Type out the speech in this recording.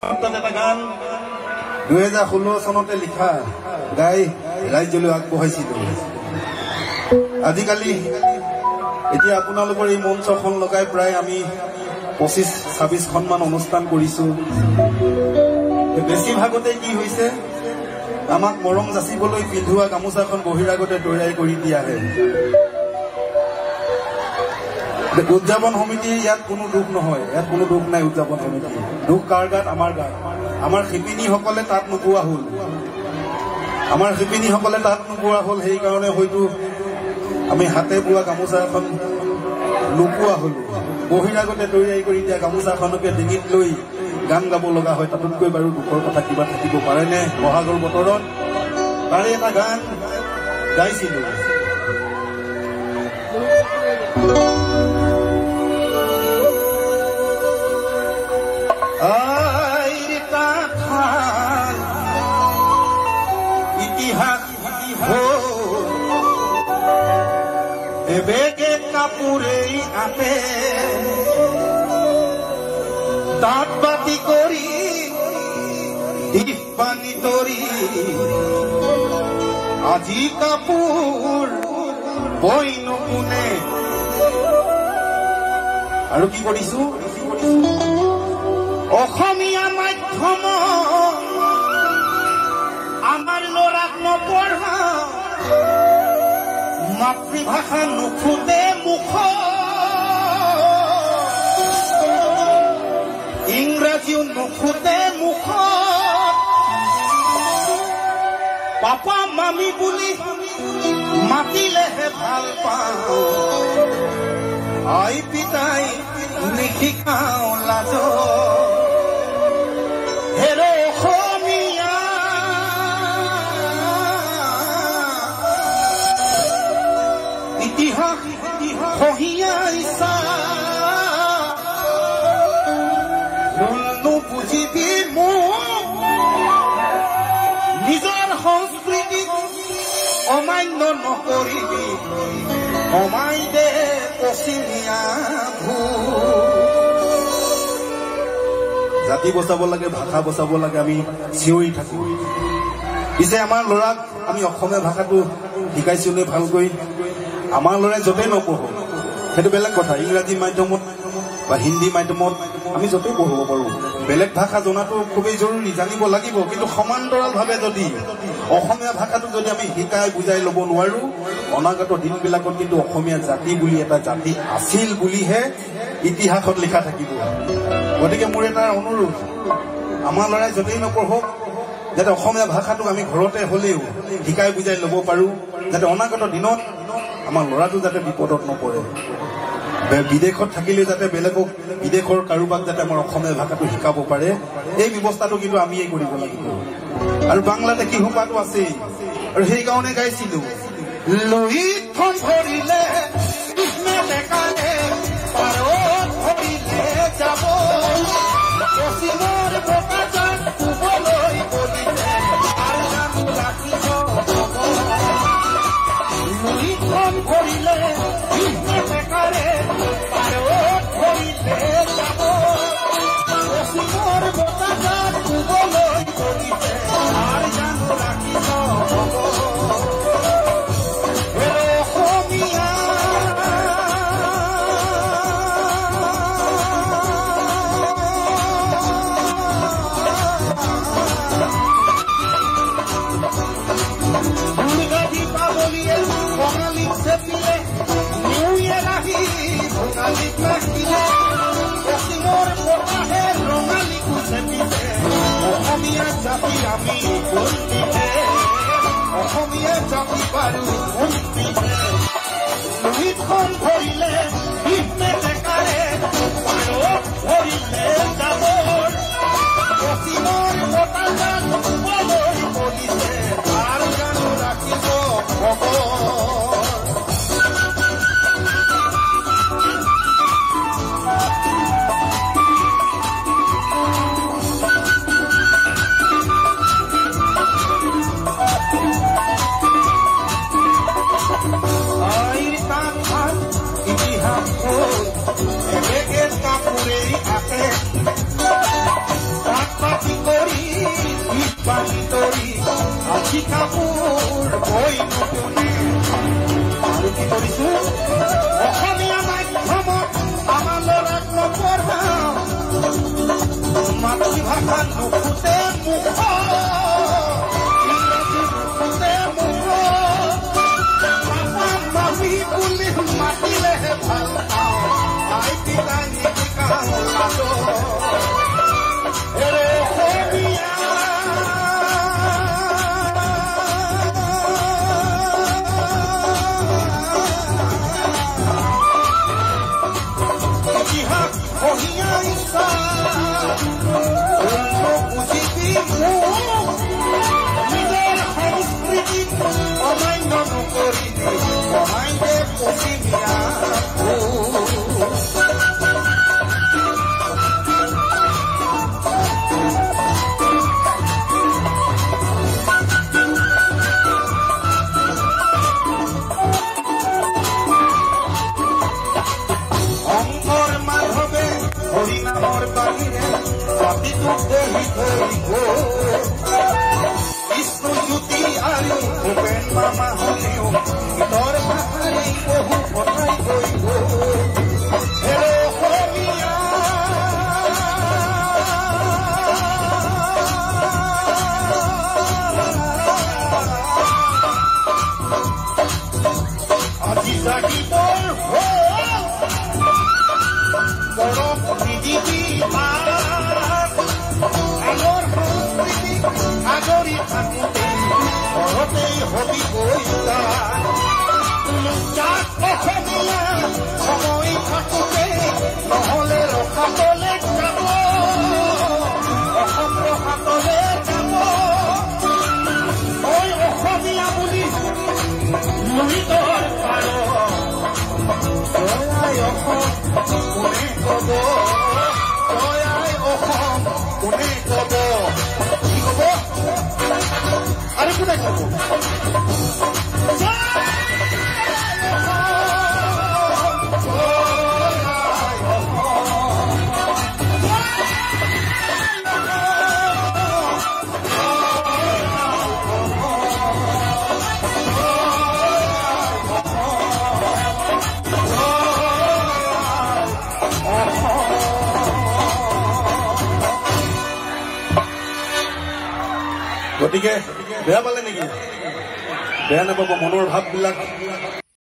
এটা গান 2016 চনতে লিখা গাই ৰাজ্যলৈ আগবঢ়াইছিলো। আজিকালি এতিয়া আপোনালোকৰ এই মঞ্চখন লগাই প্ৰায় আমি 25-26খনমান অনুষ্ঠান কৰিছো। বেছিভাগতে কি হৈছে, আমাক মৰম যাচিবলৈ পিন্ধোৱা গামোচাখন বহিৰাগতে তৈয়াৰী কৰি দিয়াহে। উদযাপন সমিতি ইয়াত কোনো দুখ নহয়, ইয়াত কোনো দুখ নাই। উদযাপন সমিতি দুখ কাৰ গাত? আমাৰ গাত। আমাৰ শিপিনীসকলে তাত নোপোৱা হ'ল, আমাৰ শিপিনীসকলে তাত নোপোৱা হ'ল। সেইকাৰণে হয়তো আমি হাতে বোৱা গামোচা এখন নোপোৱা হলো। বহিৰাগতে তৈয়াৰী কৰি দিয়া গামোচাখনকে ডিঙিত লৈ গান গাব লগা হয়। তাতোতকৈ বাৰু দুখৰ কথা কিবা থাকিব পাৰেনে? বহাগৰ বতৰত তাৰে এটা গান গাইছিলো। ইতিহাস এবেগে কাপোৰে আতে দাঁত বাতি কৰি দিশ পানী তৰি আজি কাপোৰ বৈ নকুনে। আৰু কি কৰিছো? অসমীয়া মাধ্যম আমাৰ ল'ৰাক নপঢ়া, মাতৃভাষা নুফুটে মুখ, ইংৰাজীও নুফুটে মুখ। পাপা মামী বুলি মাতিলেহে ভাল পাওঁ, আই পিতাই নিশিকাওঁ লাজ। হেৰে অসমীয়া ইতিহাস সহিয়াইছা, নুবুজিবি মোক নিজৰ সংস্কৃতিক অমান্য নকৰিবি, সমাই দে পশ্চিমীয়া জাতি বচাব লাগে, ভাষা বচাব লাগে, আমি চিঞৰি থাকো। পিছে আমাৰ ল'ৰাক আমি অসমীয়া ভাষাটো শিকাইছো নে ভালকৈ? আমাৰ ল'ৰাই য'তেই নপঢ়ো সেইটো বেলেগ কথা। ইংৰাজী মাধ্যমত বা হিন্দী মাধ্যমত আমি য'তেই পঢ়িব পাৰোঁ। বেলেগ ভাষা জনাটো খুবেই জৰুৰী, জানিব লাগিব। কিন্তু সমান্তৰালভাৱে যদি অসমীয়া ভাষাটো যদি আমি শিকাই বুজাই ল'ব নোৱাৰো, অনাগত দিনবিলাকত কিন্তু অসমীয়া জাতি বুলি এটা জাতি আছিল বুলিহে ইতিহাসত লিখা থাকিব। গতিকে মোৰ এটা অনুৰোধ, আমাৰ ল'ৰাই য'তেই নপঢ়ক যাতে অসমীয়া ভাষাটোক আমি ঘৰতে হ'লেও শিকাই বুজাই ল'ব পাৰোঁ, যাতে অনাগত দিনত আমাৰ ল'ৰাটো যাতে বিপদত নপৰে। বিদেশত থাকিলে যাতে বেলেগক, বিদেশৰ কাৰোবাক যাতে আমাৰ অসমীয়া ভাষাটো শিকাব পাৰে, এই ব্যৱস্থাটো কিন্তু আমিয়ে কৰিব লাগিব। আৰু বাংলাদেশী সোপাটো আছেই, আৰু সেইকাৰণে গাইছিলো। লুইখন ধৰিলে যাব পশ্চিমৰ বতাহত শুবলৈ বলিছে, লুইখন ধৰিলে বেকাৰে পাৰত ধৰিলে যাব পশ্চিমৰ বতাহত শুবলৈ বলিছে, আৰু জানো ৰাখিব অসমীয়া বঙালীক চেপিলে, নিউ ইয়েৰ আহি ভোগালীক ৰাখিলে, পশ্চিমৰ বতাহে ৰঙালীকো চেপিছে। অসমীয়া জাতি আমি বন্তিহে, অসমীয়া জাতি বাৰু বন্তিহে। লুইখন ধৰিলে বিষ্ণে ডেকাৰে পাৰত ধৰিলে যাবৰ, পশ্চিমৰ বতাহত শুবলৈ বলিছে, আৰু জানো ৰাখিব ইতিহাস ভিতৰি আখি কাপোৰ বৈ নতুনে আৰু কি কৰিছো অসমীয়া মাধ্যমত আমাৰ ল'ৰাক নপঢ়াওঁ মাতৃভাষা নুফুটে মুখ ইংৰাজী নুফুটে মুখ পাপা মামী বুলি মাতিলেহে ভাল পাওঁ আই পিতাই নিশিকাওঁ লাজো এৰে অসমীয়া ইতিহাস পঢ়িয়া ইচ্ছা বুজিবি মোক নিজৰ সংস্কৃতিক অমান্য নকৰিবি অমান্যে পশ্চিমীয়া হৰিনামৰ বাহিৰে জাতিটোক দেহি ধৰি বিষ্ণুজ্যোতি আৰু ভূপেন মামা হলেও গীতৰ ভাষাৰে বহু কথাই কৈ হেৰে অসমীয়া আজি জাগিবৰ পৰম পৃথিৱী আগৰ সংস্কৃতি আগৰি থাকোঁতে ঘৰতেই হবি গৈছা অসমীয়া সময় থাকোঁতে নহ'লে ৰখাবলৈ যাব অসম ৰখাবলৈ যাব তই অসমীয়া বুলি লুইতৰ পাৰ জয়াই অসম কোনে কব জয়াই অসম কোনে কব কি কব আৰু কোনে কব গতিকে বেয়া পালে নেকি বেয়া নাপাব মনৰ ভাৱবিলাক